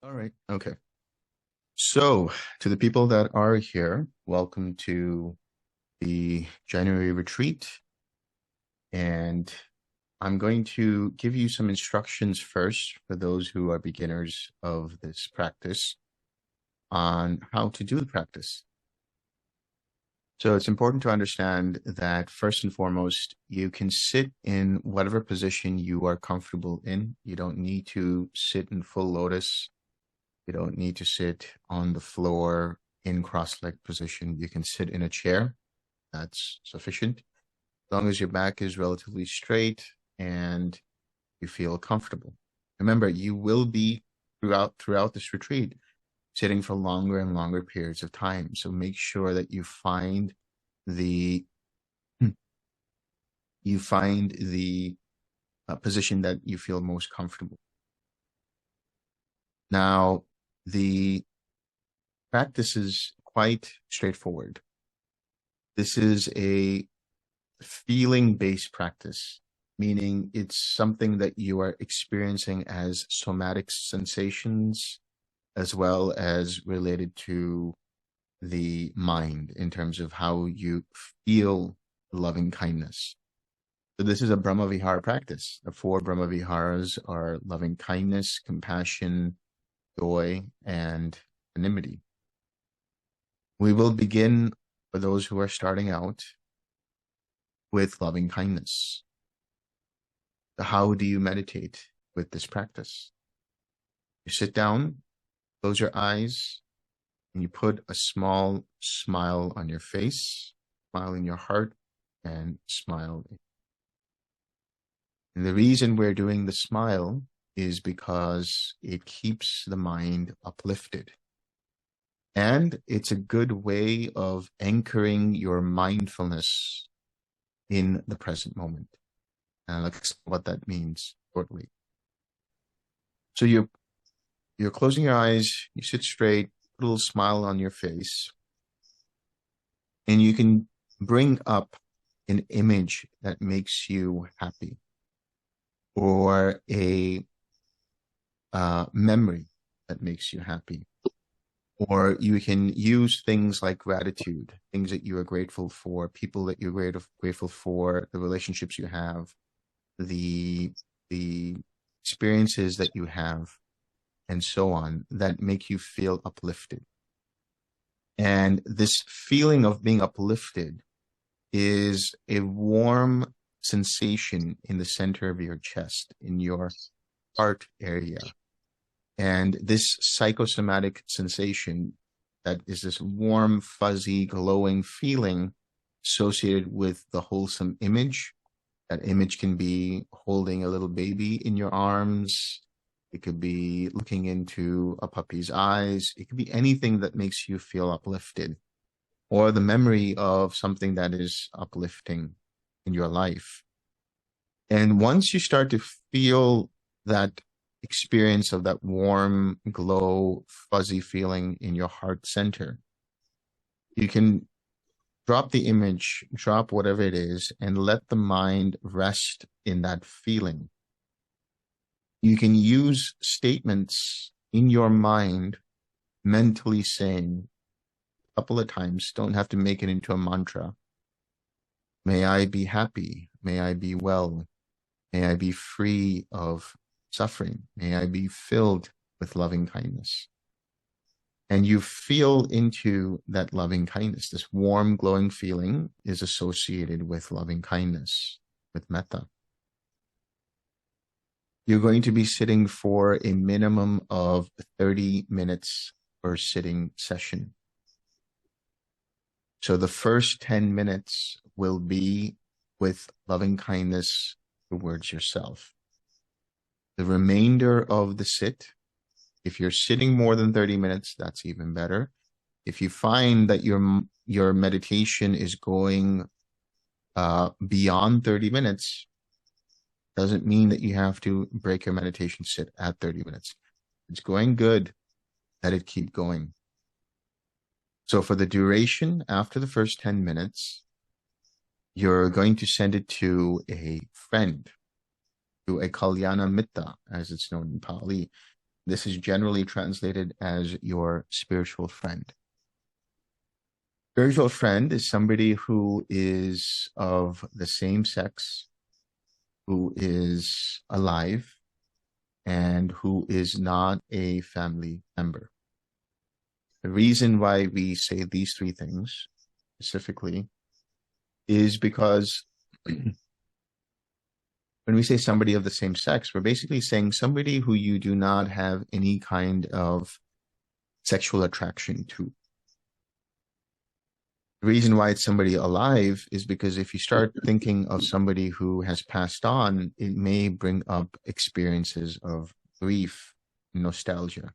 All right. Okay. So, to the people that are here, welcome to the January retreat. And I'm going to give you some instructions first for those who are beginners of this practice on how to do the practice. So it's important to understand that first and foremost, you can sit in whatever position you are comfortable in. You don't need to sit in full lotus. You don't need to sit on the floor in cross-legged position. You can sit in a chair. That's sufficient. As long as your back is relatively straight and you feel comfortable. Remember, you will be throughout this retreat sitting for longer and longer periods of time. So make sure that you find the position that you feel most comfortable. Now, the practice is quite straightforward. This is a feeling-based practice, meaning it's something that you are experiencing as somatic sensations, as well as related to the mind in terms of how you feel loving kindness. So this is a Brahma Vihara practice. The 4 Brahma Viharas are loving kindness, compassion, joy, and equanimity. We will begin, for those who are starting out, with loving kindness. So how do you meditate with this practice? You sit down, close your eyes, and you put a small smile on your face, smile in your heart, and smile. And the reason we're doing the smile is because it keeps the mind uplifted. And it's a good way of anchoring your mindfulness in the present moment. And I'll explain what that means shortly. So you're closing your eyes, you sit straight, put a little smile on your face, and you can bring up an image that makes you happy, or a memory that makes you happy. Or you can use things like gratitude, things that you are grateful for, people that you're grateful for, the relationships you have, the experiences that you have, and so on, that make you feel uplifted. And this feeling of being uplifted is a warm sensation in the center of your chest, in your heart area. And this psychosomatic sensation, that is this warm, fuzzy, glowing feeling associated with the wholesome image. That image can be holding a little baby in your arms. It could be looking into a puppy's eyes. It could be anything that makes you feel uplifted, or the memory of something that is uplifting in your life. And once you start to feel that experience of that warm, glow, fuzzy feeling in your heart center, you can drop the image, drop whatever it is, and let the mind rest in that feeling. You can use statements in your mind, mentally saying a couple of times, don't have to make it into a mantra. May I be happy. May I be well. May I be free of suffering. May I be filled with loving kindness. And you feel into that loving kindness. This warm, glowing feeling is associated with loving kindness, with metta. You're going to be sitting for a minimum of 30 minutes per sitting session. So the first 10 minutes will be with loving kindness towards yourself. The remainder of the sit, if you're sitting more than 30 minutes, that's even better. If you find that your meditation is going beyond 30 minutes, doesn't mean that you have to break your meditation sit at 30 minutes. It's going good, let it keep going. So for the duration after the first 10 minutes, you're going to send it to a friend, to a kalyana mitta, as it's known in Pali. This is generally translated as your spiritual friend. Spiritual friend is somebody who is of the same sex, who is alive, and who is not a family member. The reason why we say these three things specifically is because when we say somebody of the same sex, we're basically saying somebody who you do not have any kind of sexual attraction to. The reason why it's somebody alive is because if you start thinking of somebody who has passed on, it may bring up experiences of grief, nostalgia.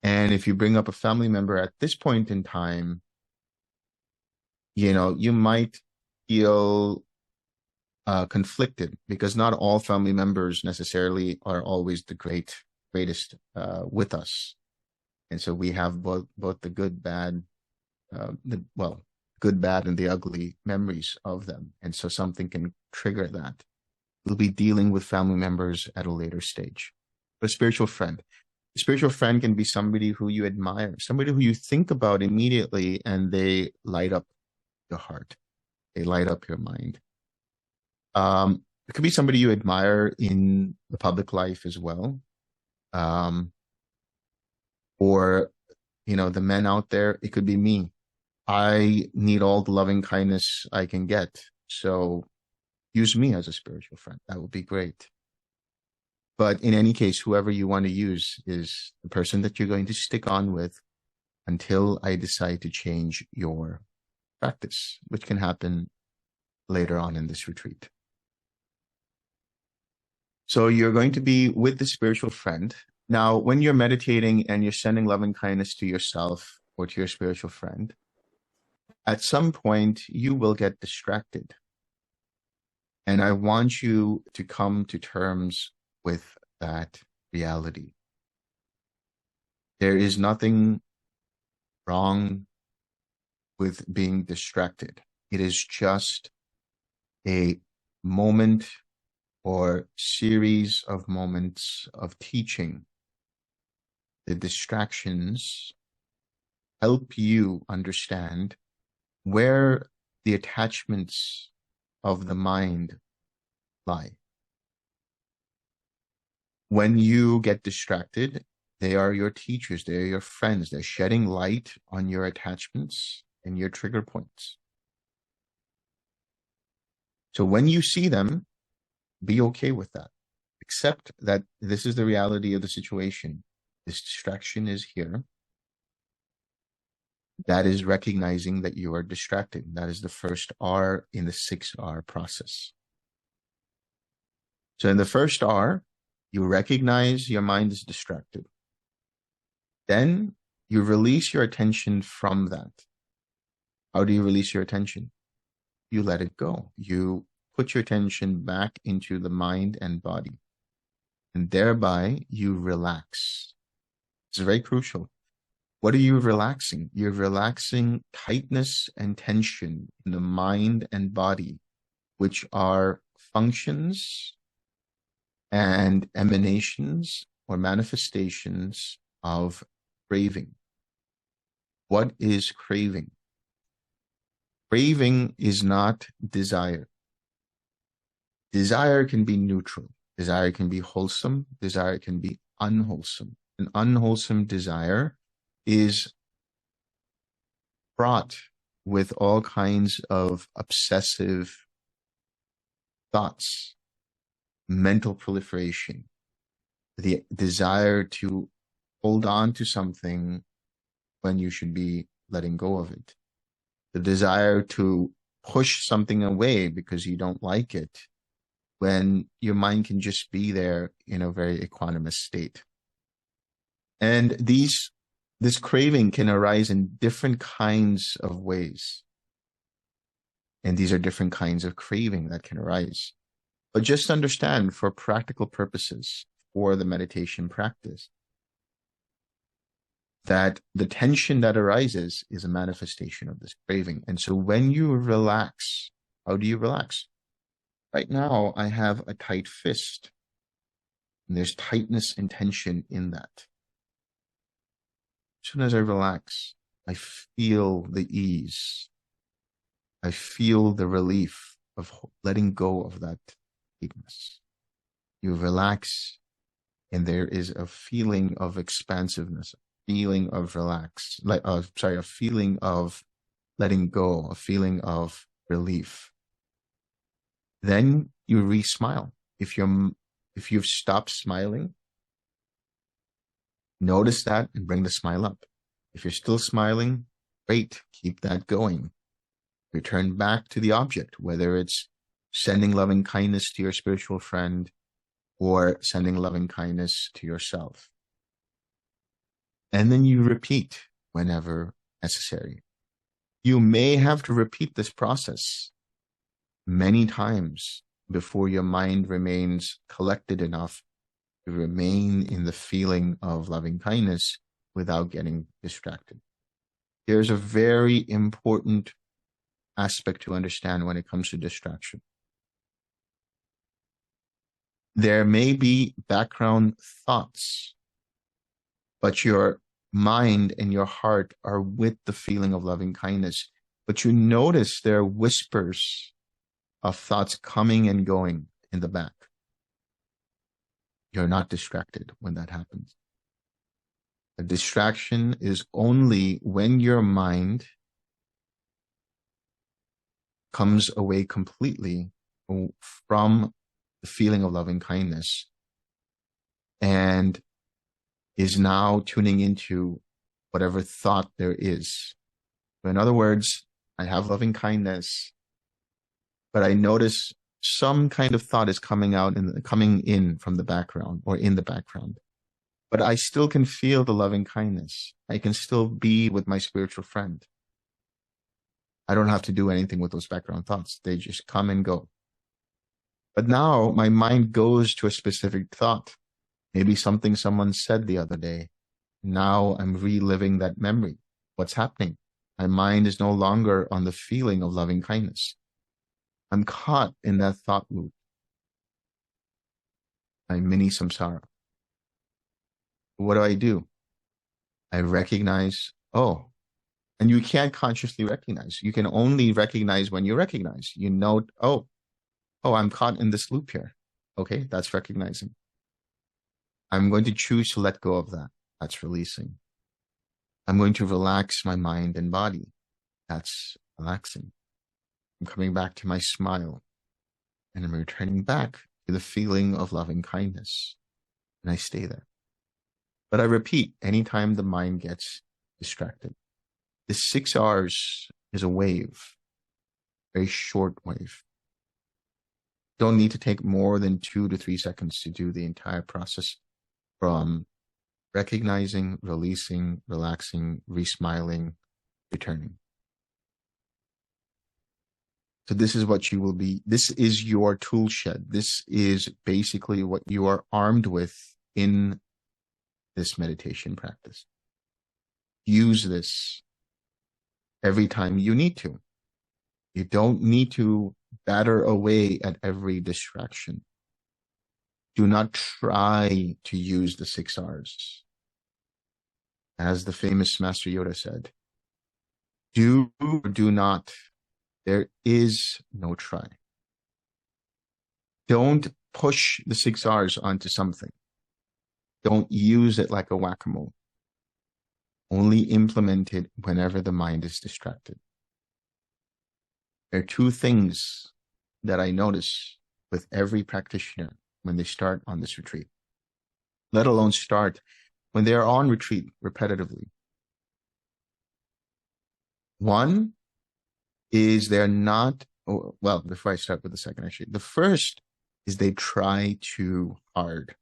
And if you bring up a family member at this point in time, you might feel conflicted, because not all family members necessarily are always the greatest with us. And so we have both the good, bad, good, bad, and the ugly memories of them. And so something can trigger that. We'll be dealing with family members at a later stage. But a spiritual friend. A spiritual friend can be somebody who you admire, somebody who you think about immediately, and they light up your heart. They light up your mind. It could be somebody you admire in the public life as well. Or, the men out there, it could be me. I need all the loving kindness I can get. So use me as a spiritual friend. That would be great. But in any case, whoever you want to use is the person that you're going to stick on with until I decide to change your practice, which can happen later on in this retreat. So you're going to be with the spiritual friend. Now, when you're meditating and you're sending loving kindness to yourself or to your spiritual friend, at some point you will get distracted. And I want you to come to terms with that reality. There is nothing wrong with being distracted. It is just a moment or series of moments of teaching. The distractions help you understand where the attachments of the mind lie. When you get distracted, they are your teachers, they are your friends, they're shedding light on your attachments and your trigger points. So when you see them, be okay with that. Accept that this is the reality of the situation. This distraction is here. That is recognizing that you are distracted. That is the first R in the 6R process. So in the first R, you recognize your mind is distracted. Then you release your attention from that. How do you release your attention? You let it go. You put your attention back into the mind and body. And thereby you relax. It's very crucial. What are you relaxing? You're relaxing tightness and tension in the mind and body, which are functions and emanations or manifestations of craving. What is craving? Craving is not desire. Desire can be neutral. Desire can be wholesome. Desire can be unwholesome. An unwholesome desire is fraught with all kinds of obsessive thoughts, mental proliferation, the desire to hold on to something when you should be letting go of it, the desire to push something away because you don't like it, when your mind can just be there in a very equanimous state. And this craving can arise in different kinds of ways. And these are different kinds of craving that can arise. But just understand, for practical purposes, for the meditation practice, that the tension that arises is a manifestation of this craving. And so when you relax, how do you relax? Right now, I have a tight fist. And there's tightness and tension in that. As soon as I relax, I feel the ease. I feel the relief of letting go of that tightness. You relax, and there is a feeling of expansiveness, a feeling of a feeling of letting go, a feeling of relief. Then you re-smile. If you've stopped smiling, notice that and bring the smile up. If you're still smiling, great, keep that going. Return back to the object, whether it's sending loving kindness to your spiritual friend or sending loving kindness to yourself. And then you repeat whenever necessary. You may have to repeat this process many times before your mind remains collected enough to remain in the feeling of loving kindness without getting distracted. There's a very important aspect to understand when it comes to distraction. There may be background thoughts, but your mind and your heart are with the feeling of loving kindness. But you notice there are whispers of thoughts coming and going in the back. You're not distracted when that happens. A distraction is only when your mind comes away completely from the feeling of loving kindness and is now tuning into whatever thought there is. So in other words, I have loving kindness, but I notice some kind of thought is coming in from the background or in the background. But I still can feel the loving kindness. I can still be with my spiritual friend. I don't have to do anything with those background thoughts. They just come and go. But now my mind goes to a specific thought. Maybe something someone said the other day. Now I'm reliving that memory. What's happening? My mind is no longer on the feeling of loving kindness. I'm caught in that thought loop. I'm mini samsara. What do? I recognize, and you can't consciously recognize. You can only recognize when you recognize. You know, I'm caught in this loop here. Okay, that's recognizing. I'm going to choose to let go of that. That's releasing. I'm going to relax my mind and body. That's relaxing. I'm coming back to my smile. And I'm returning back to the feeling of loving kindness. And I stay there. But I repeat, anytime the mind gets distracted. The 6 R's is a wave, very short wave. Don't need to take more than 2 to 3 seconds to do the entire process from recognizing, releasing, relaxing, resmiling, returning. So this is what you will be. This is your tool shed. This is basically what you are armed with in this meditation practice. Use this every time you need to. You don't need to batter away at every distraction. Do not try to use the 6 R's. As the famous Master Yoda said, do or do not. There is no try. Don't push the 6 R's onto something. Don't use it like a whack-a-mole. Only implement it whenever the mind is distracted. There are 2 things that I notice with every practitioner when they start on this retreat, let alone start when they are on retreat repetitively. One is they're not, before I start with the second, actually, the first is they try too hard.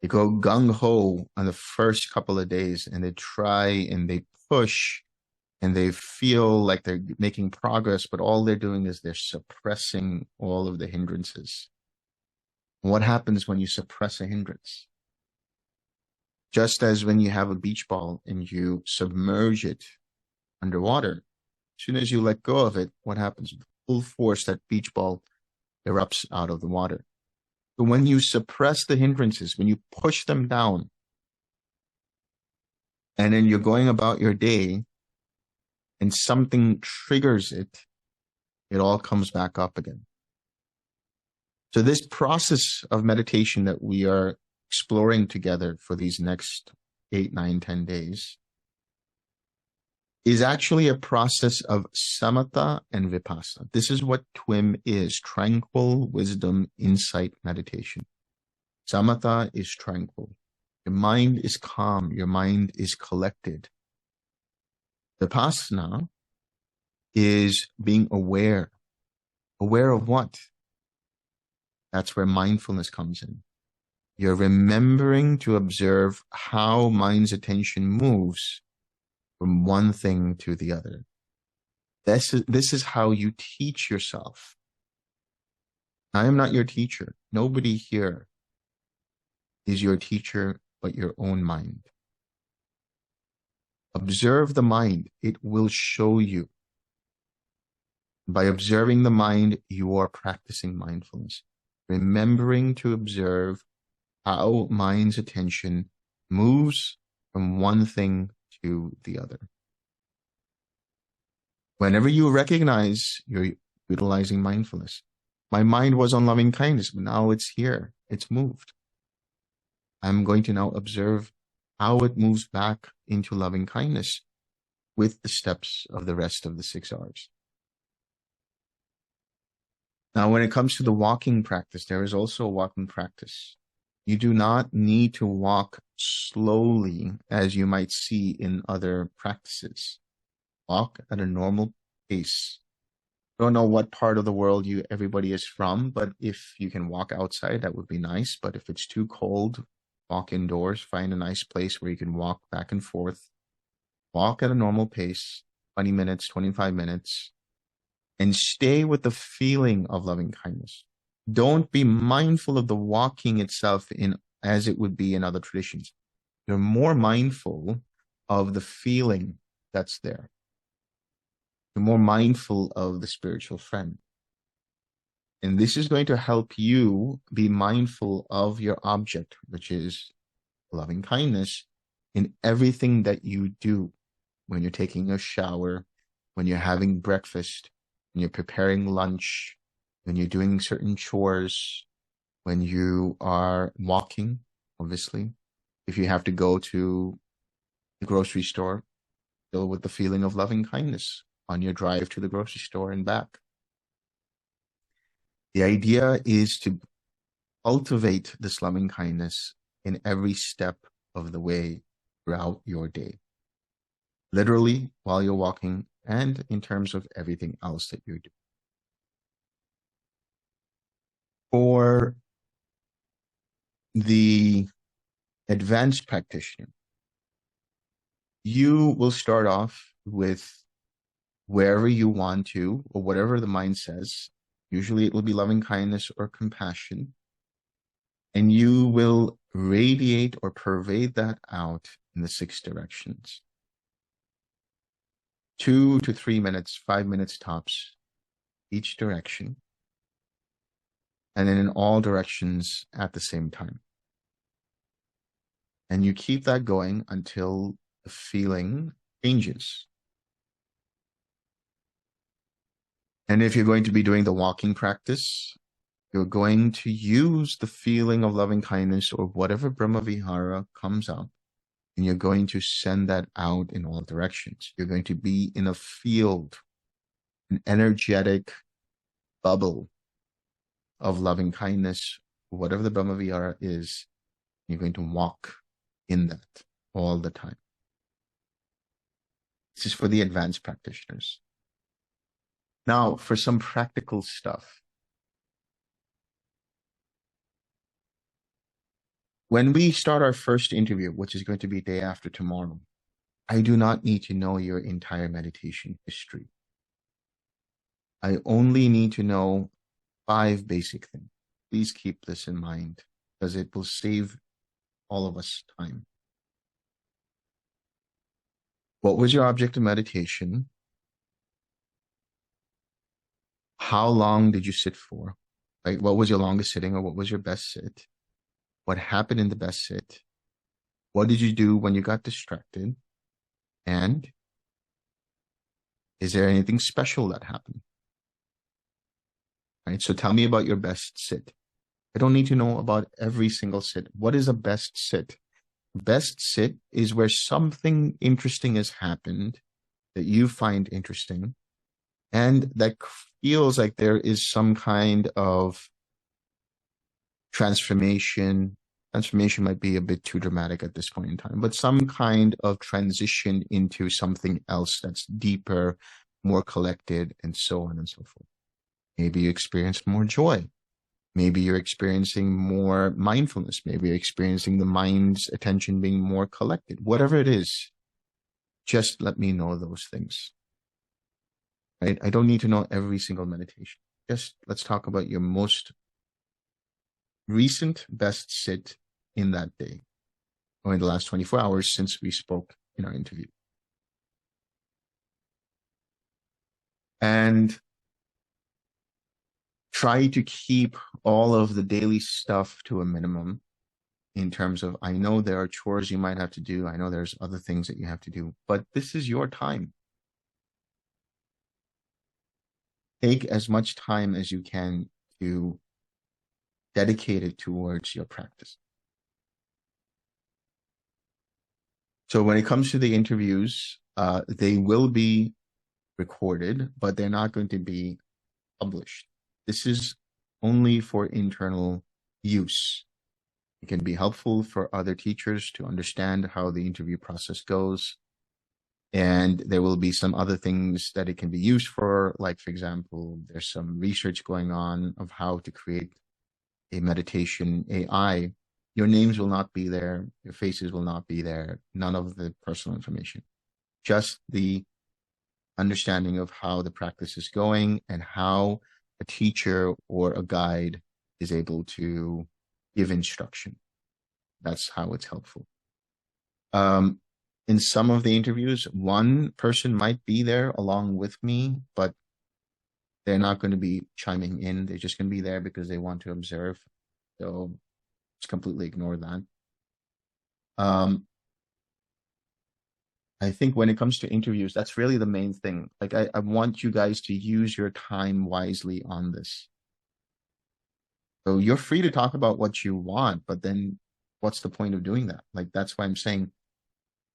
They go gung-ho on the first couple of days and they try and they push and they feel like they're making progress, but all they're doing is they're suppressing all of the hindrances. What happens when you suppress a hindrance? Just as when you have a beach ball and you submerge it underwater, as soon as you let go of it, what happens? With full force, that beach ball erupts out of the water. But when you suppress the hindrances, when you push them down, and then you're going about your day and something triggers it, it all comes back up again. So this process of meditation that we are exploring together for these next 8, 9, 10 days is actually a process of samatha and vipassana. This is what TWIM is: tranquil, wisdom, insight, meditation. Samatha is tranquil. Your mind is calm. Your mind is collected. Vipassana is being aware. Aware of what? That's where mindfulness comes in. You're remembering to observe how mind's attention moves from one thing to the other. This is how you teach yourself. I am not your teacher. Nobody here is your teacher but your own mind. Observe the mind. It will show you. By observing the mind, you are practicing mindfulness. Remembering to observe how mind's attention moves from one thing to the other. Whenever you recognize you're utilizing mindfulness, my mind was on loving kindness, but now it's here. It's moved. I'm going to now observe how it moves back into loving kindness with the steps of the rest of the 6 R's. Now, when it comes to the walking practice, there is also a walking practice. You do not need to walk slowly as you might see in other practices. Walk at a normal pace. Don't know what part of the world everybody is from, but if you can walk outside, that would be nice. But if it's too cold, walk indoors. Find a nice place where you can walk back and forth. Walk at a normal pace, 20 minutes, 25 minutes, and stay with the feeling of loving kindness. Don't be mindful of the walking itself as it would be in other traditions. You're more mindful of the feeling that's there. You're more mindful of the spiritual friend. And this is going to help you be mindful of your object, which is loving kindness, in everything that you do. When you're taking a shower, when you're having breakfast, when you're preparing lunch, when you're doing certain chores, when you are walking, obviously. If you have to go to the grocery store, fill with the feeling of loving kindness on your drive to the grocery store and back. The idea is to cultivate this loving kindness in every step of the way throughout your day. Literally, while you're walking, and in terms of everything else that you're doing. For the advanced practitioner, you will start off with wherever you want to, or whatever the mind says. Usually it will be loving kindness or compassion. And you will radiate or pervade that out in the 6 directions. 2 to 3 minutes, 5 minutes tops, each direction. And then in all directions at the same time. And you keep that going until the feeling changes. And if you're going to be doing the walking practice, you're going to use the feeling of loving kindness or whatever Brahmavihara comes up, and you're going to send that out in all directions. You're going to be in a field, an energetic bubble of loving kindness, whatever the Brahmavihara is. You're going to walk in that all the time. This is for the advanced practitioners. Now, for some practical stuff. When we start our first interview, which is going to be day after tomorrow, I do not need to know your entire meditation history. I only need to know 5 basic things. Please keep this in mind, because it will save all of us time. What was your object of meditation? How long did you sit for? right? What was your longest sitting, or what was your best sit? What happened in the best sit? What did you do when you got distracted? And is there anything special that happened? Right? So tell me about your best sit. I don't need to know about every single sit. What is a best sit? Best sit is where something interesting has happened that you find interesting, and that feels like there is some kind of transformation. Transformation might be a bit too dramatic at this point in time, but some kind of transition into something else that's deeper, more collected, and so on and so forth. Maybe you experienced more joy. Maybe you're experiencing more mindfulness. Maybe you're experiencing the mind's attention being more collected. Whatever it is, just let me know those things. Right? I don't need to know every single meditation. Just let's talk about your most recent best sit in that day, or in the last 24 hours since we spoke in our interview. And try to keep all of the daily stuff to a minimum, in terms of, I know there are chores you might have to do. I know there's other things that you have to do, but this is your time. Take as much time as you can to dedicate it towards your practice. So when it comes to the interviews, they will be recorded, but they're not going to be published. This is only for internal use. It can be helpful for other teachers to understand how the interview process goes. And there will be some other things that it can be used for. Like, for example, there's some research going on of how to create a meditation AI. Your names will not be there. Your faces will not be there. None of the personal information. Just the understanding of how the practice is going and how a teacher or a guide is able to give instruction. That's how it's helpful. In some of the interviews, one person might be there along with me, but they're not going to be chiming in. They're just going to be there because they want to observe. So just completely ignore that. I think when it comes to interviews, that's really the main thing. Like, I want you guys to use your time wisely on this. So you're free to talk about what you want, but then what's the point of doing that? Like, that's why I'm saying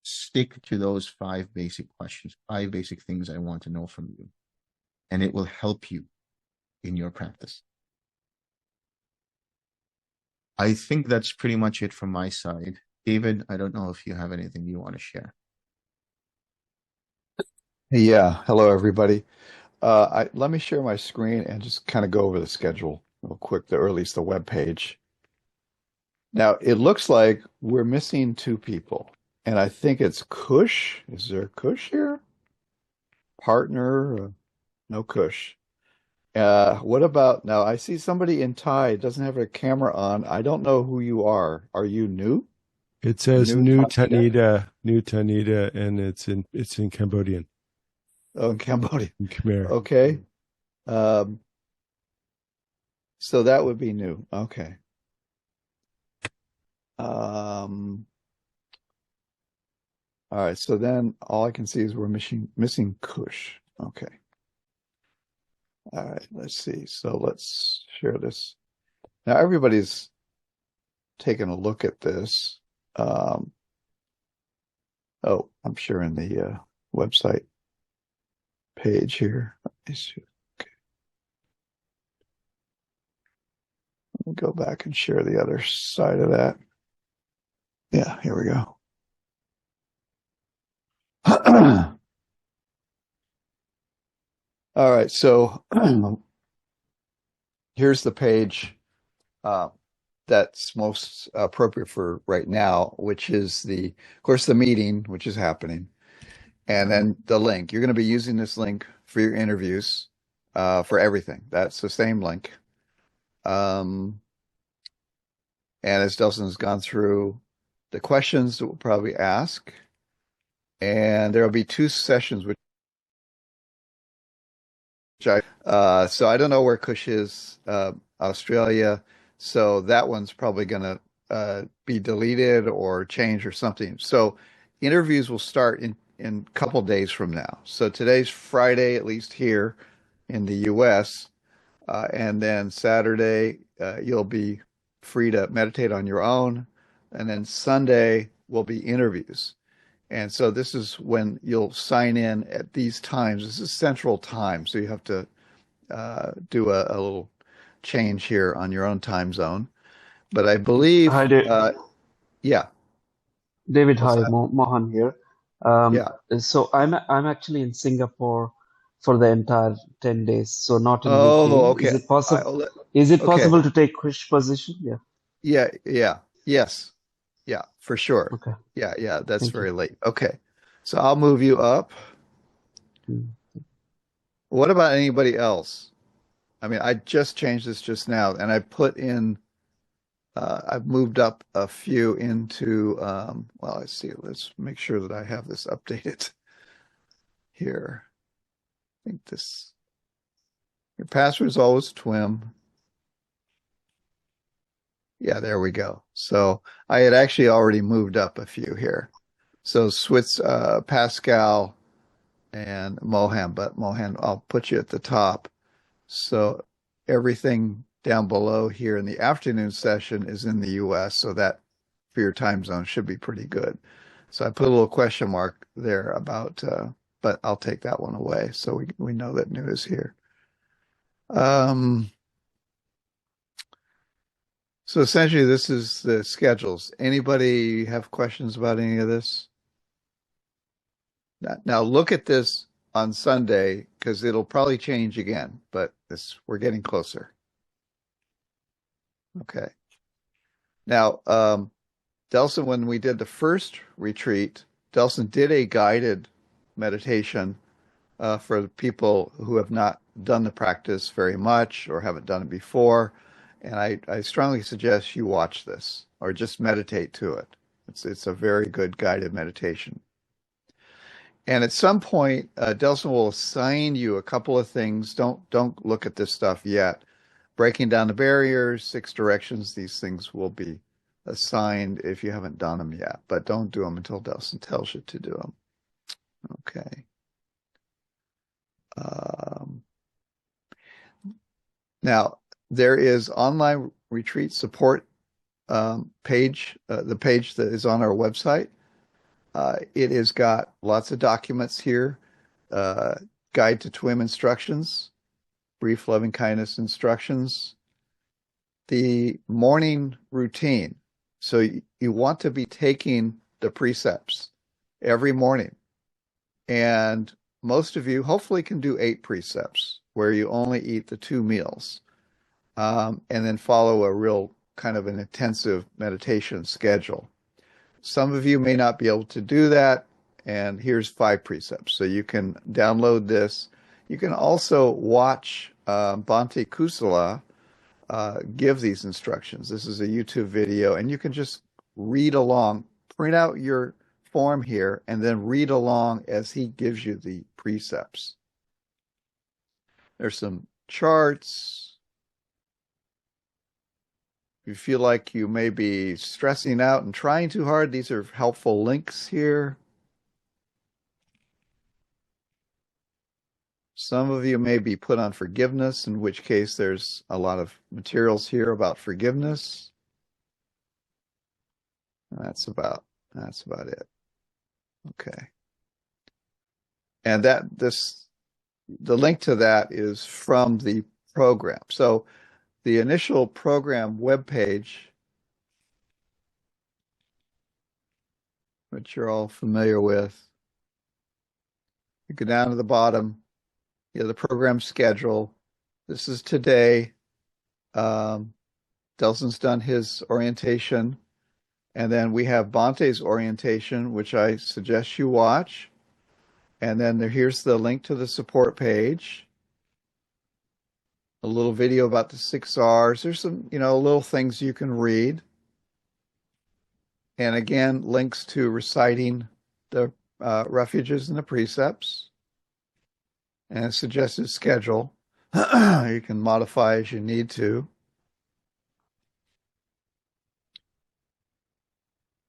stick to those 5 basic questions, 5 basic things I want to know from you, and it will help you in your practice. I think that's pretty much it from my side. David, I don't know if you have anything you want to share. Yeah. Hello, everybody. Let me share my screen and just kind of go over the schedule real quick, or at least the web page. Now, it looks like we're missing 2 people, and I think it's Kush. Is there Kush here? Partner? No Kush. What about now? I see somebody in Thai doesn't have a camera on. I don't know who you are. Are you new? It says New Tanita, and it's in Cambodian. Oh, in Cambodia. In Khmer. Okay. So that would be new. Okay. All right. So then all I can see is we're missing Kush. Okay. All right. Let's see. So let's share this. Now everybody's taking a look at this. Oh, I'm sharing the website page here. Okay. Let me go back and share the other side of that. Yeah, here we go. All right, so here's the page that's most appropriate for right now, which is of course, the meeting, which is happening, and then the link. You're going to be using this link for your interviews, for everything. That's the same link. And as Delson has gone through the questions that we'll probably ask, and there will be 2 sessions, so I don't know where Kush is. Australia. So that one's probably going to be deleted or changed or something. So interviews will start in a couple days from now. So today's Friday, at least here in the US. And then Saturday, you'll be free to meditate on your own. And then Sunday will be interviews. And so this is when you'll sign in at these times. This is Central Time, so you have to do a little change here on your own time zone. But I believe, Hi, yeah, David. what's Hi, that? Mohan here. Um, Yeah. so I'm actually in Singapore for the entire 10 days, so not in Oh, UK. okay. Is it Okay. possible to take Krish position? Yeah. Yeah. Yes. Yeah, for sure. Okay. Yeah. That's Thank you. very late. Okay. So I'll move you up. Mm. What about anybody else? I mean, I just changed this just now, and I put in, I've moved up a few into, well, let's see, let's make sure that I have this updated here. I think this, your password is always TWIM. Yeah, there we go. So I had actually already moved up a few here. So Pascal and Mohan, but Mohan, I'll put you at the top. So everything down below here in the afternoon session is in the US, so that for your time zone should be pretty good. So I put a little question mark there about, but I'll take that one away so we know that new is here. So essentially, this is the schedules. Anybody have questions about any of this? Now look at this on Sunday because it'll probably change again, but we're getting closer. Okay. Now, Delson, when we did the first retreat, Delson did a guided meditation for people who have not done the practice very much or haven't done it before. And I strongly suggest you watch this or just meditate to it. It's a very good guided meditation. And at some point, Delson will assign you a couple of things. Don't look at this stuff yet. Breaking down the barriers, 6 directions, these things will be assigned if you haven't done them yet. But don't do them until Delson tells you to do them. Okay. Now, there is online retreat support page, the page that is on our website. It has got lots of documents here, guide to TWIM instructions, brief loving kindness instructions, the morning routine. So you want to be taking the precepts every morning. And most of you hopefully can do 8 precepts where you only eat the 2 meals, and then follow a real kind of an intensive meditation schedule. Some of you may not be able to do that, and here's 5 precepts. So you can download this. You can also watch Bhante Kusala give these instructions. This is a YouTube video, and you can just read along, print out your form here, and then read along as he gives you the precepts. There's some charts. If you feel like you may be stressing out and trying too hard, these are helpful links here. Some of you may be put on forgiveness, in which case there's a lot of materials here about forgiveness. That's about it. Okay. And the link to that is from the program. So the initial program webpage, which you're all familiar with, you go down to the bottom, you have the program schedule. This is today. Delson's done his orientation. And then we have Bhante's orientation, which I suggest you watch. And then here's the link to the support page. A little video about the 6 R's. There's some, little things you can read. And again, links to reciting the refuges and the precepts. And a suggested schedule. You can modify as you need to.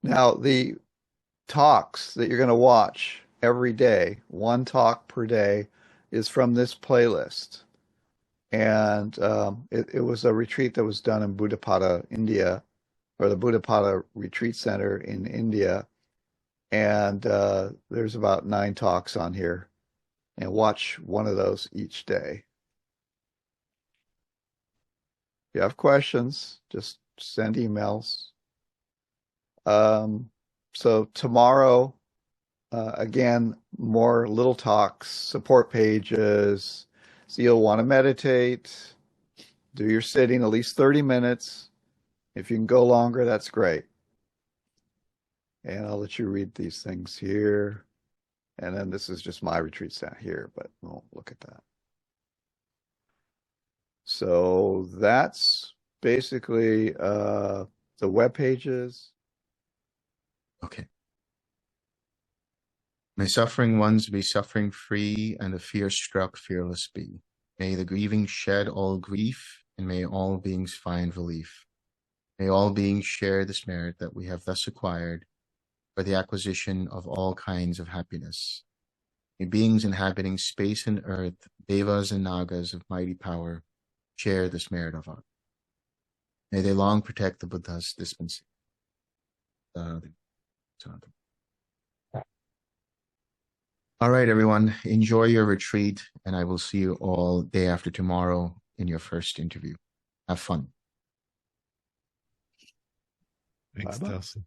Now, the talks that you're going to watch every day, one talk per day, is from this playlist. And it was a retreat that was done in Buddhapada, India, or the Buddhapada Retreat Center in India. And there's about 9 talks on here. And watch one of those each day. If you have questions, just send emails. So tomorrow, again, more little talks, support pages. So you'll want to meditate, do your sitting at least 30 minutes. If you can go longer, that's great. And I'll let you read these things here. And then this is just my retreat stat here, but we'll look at that. So that's basically the web pages. Okay. May suffering ones be suffering free, and the fear-struck fearless be. May the grieving shed all grief, and may all beings find relief. May all beings share this merit that we have thus acquired for the acquisition of all kinds of happiness. May beings inhabiting space and earth, devas and nagas of mighty power, share this merit of ours. May they long protect the Buddha's dispensation. All right, everyone, enjoy your retreat, and I will see you all day after tomorrow in your first interview. Have fun. Thanks, Bye-bye. Delson.